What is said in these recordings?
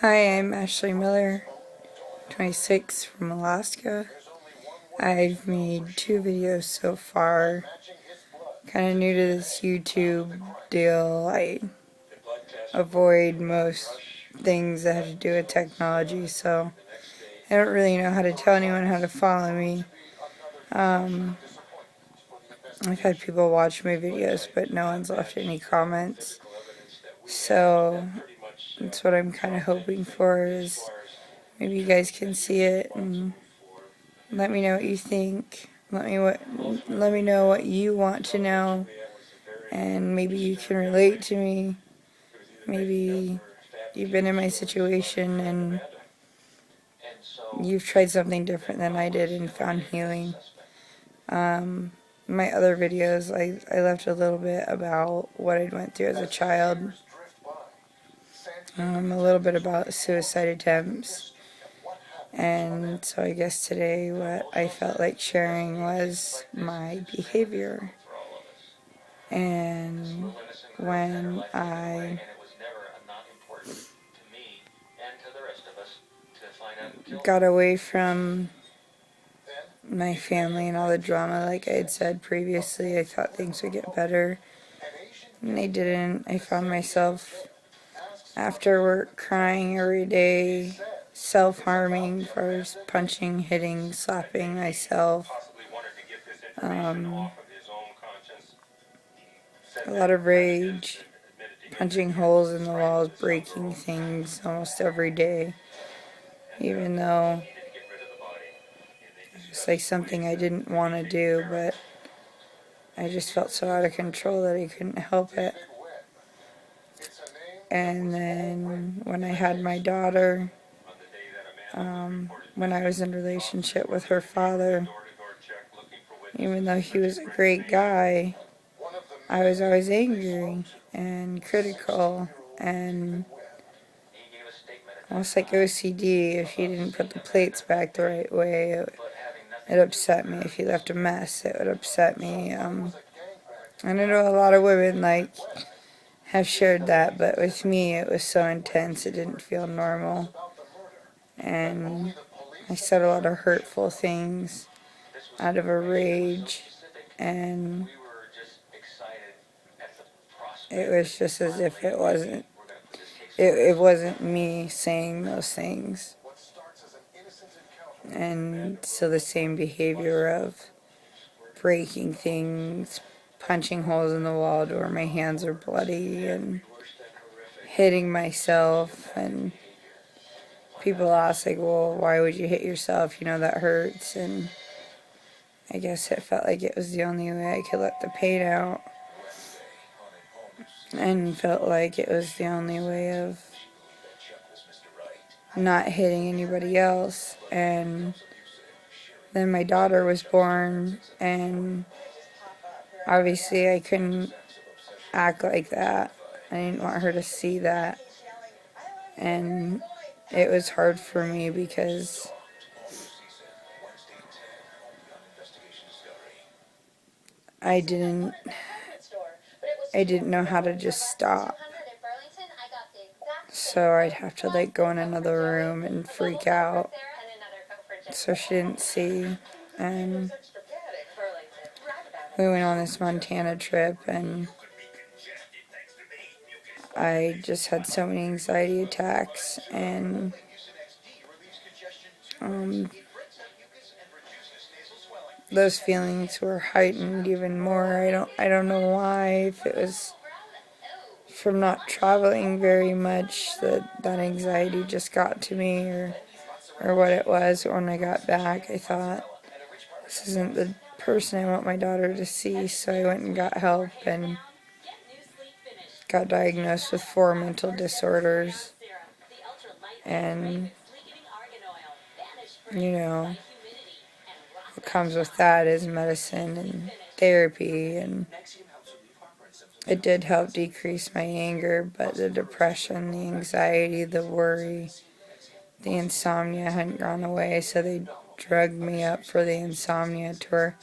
Hi, I'm Ashley Miller, 26, from Alaska. I've made 2 videos so far. Kind of new to this YouTube deal. I avoid most things that have to do with technology, so I don't really know how to tell anyone how to follow me. I've had people watch my videos, but no one's left any comments. So that's what I'm kind of hoping for, is maybe you guys can see it and let me know what you think. Let me know what you want to know, and maybe you can relate to me. Maybe you've been in my situation and you've tried something different than I did and found healing. My other videos, I left a little bit about what I went through as a child. A little bit about suicide attempts. And so I guess today what I felt like sharing was my behavior. And when I got away from my family and all the drama, like I had said previously, I thought things would get better. And they didn't. I found myself after work crying every day, self-harming, first punching, hitting, slapping myself. A lot of rage, punching holes in the walls, breaking things almost every day, even though it's like something I didn't want to do, but I just felt so out of control that I couldn't help it. And then when I had my daughter, when I was in a relationship with her father, even though he was a great guy, I was always angry and critical and almost like OCD. If he didn't put the plates back the right way, it upset me. If he left a mess, it would upset me. And I know a lot of women have shared that, but with me it was so intense it didn't feel normal. And I said a lot of hurtful things out of a rage, and it was just as if it wasn't me saying those things. And so the same behavior of breaking things, punching holes in the wall to where my hands are bloody, and hitting myself. And people ask, like, well, why would you hit yourself? That hurts. And I guess it felt like it was the only way I could let the pain out. And felt like it was the only way of not hitting anybody else. And then my daughter was born, and obviously I couldn't act like that. I didn't want her to see that. And it was hard for me because I didn't know how to just stop. So I'd have to go in another room and freak out so she didn't see. And we went on this Montana trip, and I just had so many anxiety attacks, and those feelings were heightened even more. I don't know why, if it was from not traveling very much that anxiety just got to me, or what it was. When I got back, I thought, this isn't the person I want my daughter to see, so I went and got help and got diagnosed with 4 mental disorders. And what comes with that is medicine and therapy, and it did help decrease my anger, but the depression, the anxiety, the worry, the insomnia hadn't gone away, so they drugged me up for the insomnia tour.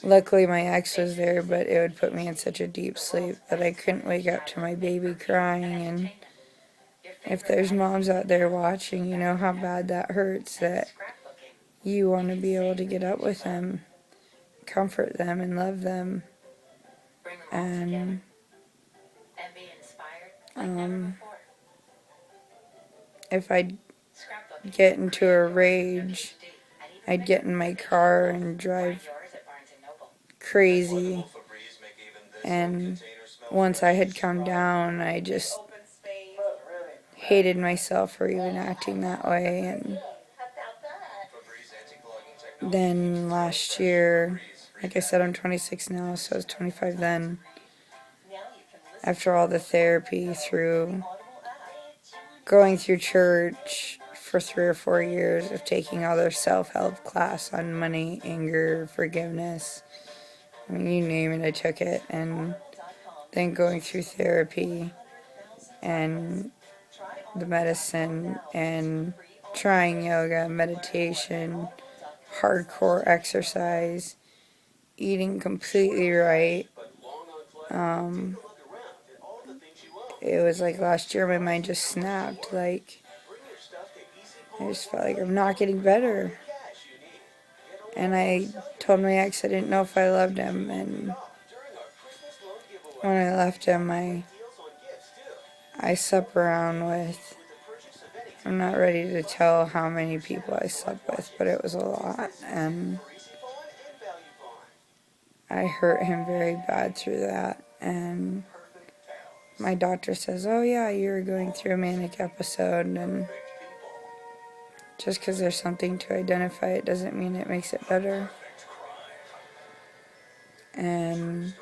Luckily my ex was there, but it would put me in such a deep sleep that I couldn't wake up to my baby crying, and if there's moms out there watching, you know how bad that hurts, that you want to be able to get up with them, comfort them, and love them. And if I get into a rage, I'd get in my car and drive crazy. And once I had come down, I just hated myself for even acting that way. And then last year, like I said, I'm 26 now, so I was 25 then. After all the therapy, through going through church for 3 or 4 years, of taking all their self-help class on money, anger, forgiveness, I mean, you name it, I took it. And then going through therapy and the medicine and trying yoga, meditation, hardcore exercise, eating completely right. It was like last year my mind just snapped. Like, I just felt like I'm not getting better. And I told my ex I didn't know if I loved him. And when I left him, I slept around with, I'm not ready to tell how many people I slept with, but it was a lot. And I hurt him very bad through that. And my doctor says, oh yeah, you're going through a manic episode. And just because there's something to identify, it doesn't mean it makes it better. And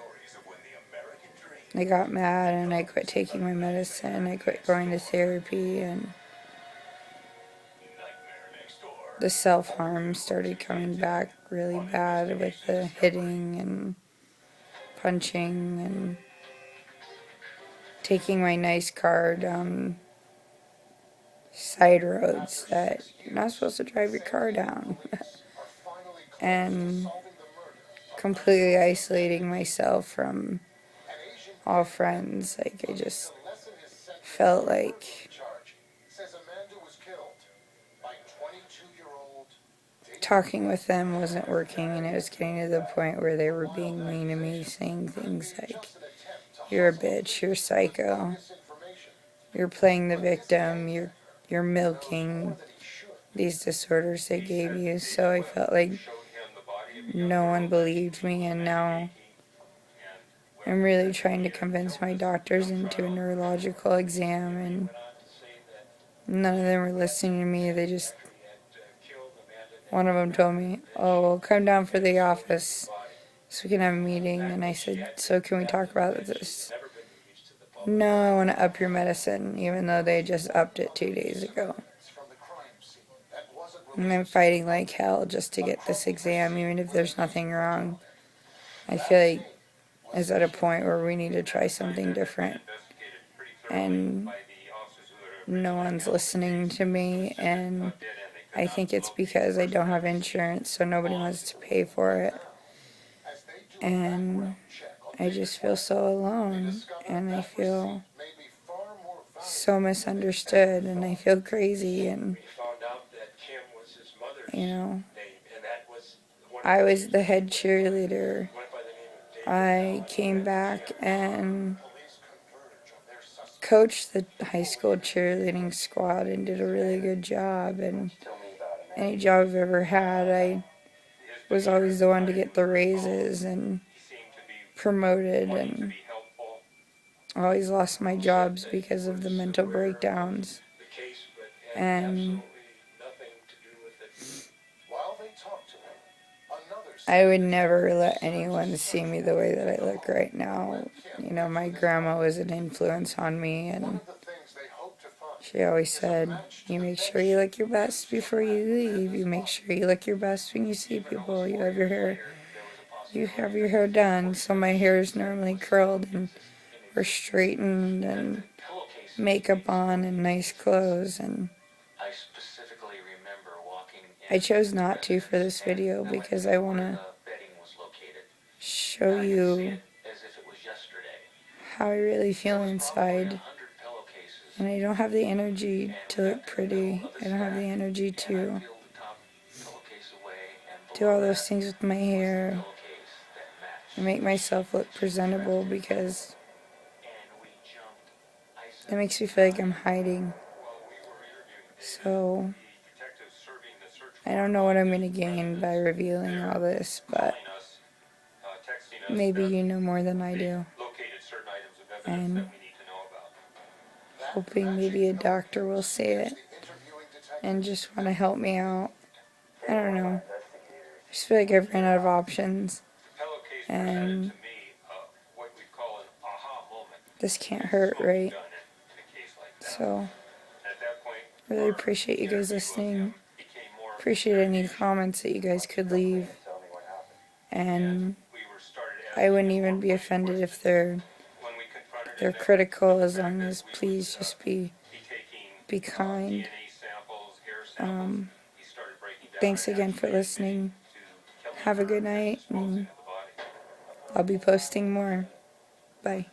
I got mad and I quit taking my medicine. I quit going to therapy, and the self-harm started coming back really bad with the hitting and punching and taking my nice car down side roads that you're not supposed to drive your car down. And completely isolating myself from all friends. Like, I just felt like talking with them wasn't working, and it was getting to the point where they were being mean to me, saying things like, you're a bitch, you're psycho, you're playing the victim, you're milking these disorders they gave you. So I felt like no one believed me, and now I'm really trying to convince my doctors into a neurological exam, and none of them were listening to me. They just, one of them told me, oh, well, come down for the office so we can have a meeting. And I said, so can we talk about this? No, I want to up your medicine, even though they just upped it 2 days ago. And I'm fighting like hell just to get this exam, even if there's nothing wrong. I feel like it's at a point where we need to try something different. And no one's listening to me, and I think it's because I don't have insurance, so nobody wants to pay for it. And I just feel so alone, and I feel so misunderstood, and I feel crazy. And you know, I was the head cheerleader. I came back and coached the high school cheerleading squad and did a really good job. And any job I've ever had, I was always the one to get the raises and promoted, and always lost my jobs because of the mental breakdowns. And I would never let anyone see me the way that I look right now. You know, my grandma was an influence on me, and she always said, you make sure you look your best before you leave. You make sure you look your best when you see people. You have your hair done. So my hair is normally curled and or straightened, and makeup on and nice clothes. And I chose not to for this video because I want to show you how I really feel inside. And I don't have the energy to look pretty. I don't have the energy to do all those things with my hair and make myself look presentable because it makes me feel like I'm hiding. So I don't know what I'm going to gain by revealing all this, but maybe you know more than I do. And hoping maybe a doctor will see it and just want to help me out. I don't know. I just feel like I've ran out of options. And this can't hurt, right? So, really appreciate you guys listening. Appreciate any comments that you guys could leave. And I wouldn't even be offended if they're critical, as long as please just be kind. Thanks again for listening. Have a good night, and I'll be posting more. Bye.